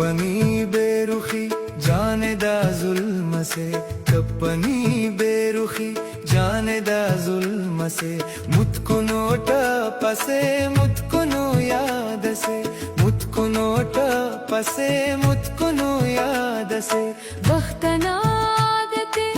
कप्पनी बेरुखी जानेदा जुल्म से, कप्पनी बेरुखी जानेदा जुल्म से, मुझको नोट पसे मुझको नो याद से, मुझको नोट पसे मुझको नो याद से, वक्तना आदते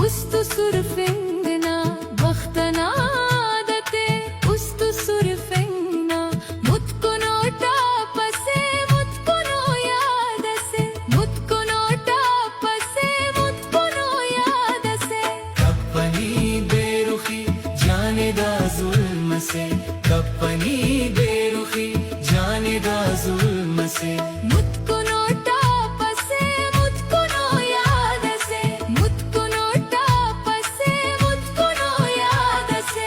उस्तु सुरफिंगना, वक्तना आदते उस्तु सुरफिंगना, मुझको नोटा पसे मुझको नो याद से, मुझको नोटा पसे मुझको नो याद से, कप्पनी बेरुखी जानेदा जुल्म से, कप्पनी बेरुखी जानेदा जुल्म से, मुझको नोटा पसे मुझको नो याद से, मुझको नोटा पसे मुझको नो याद से।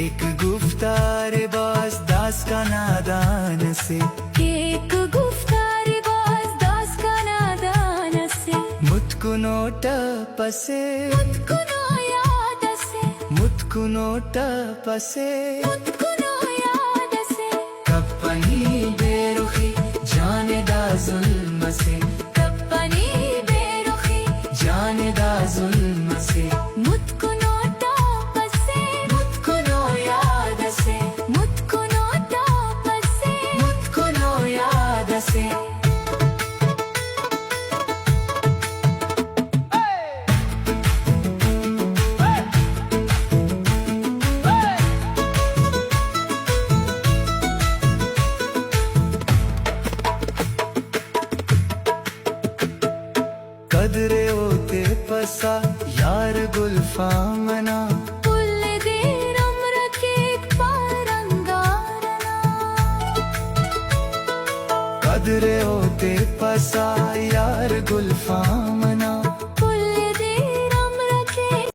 एक गुफ्तार बाज दास का नादान से, एक गुफ्तार बाज दास का नादान से, मुझको नोट पसे मुझको नो याद से, मुझको नोट पसे, मुझको नो याद से, कप्पनी बेरुखी जानेदा जुल्म से, कप्पनी बेरुखी जानेदा जुल्म से, मुझको नोटा पसे मुझको नो याद से, मुझको नोटा पसे मुझको नो याद से। कदरे होते पसा यार गुलफामना, पुल दे रमर के पारंगारना, कदरे होते पसा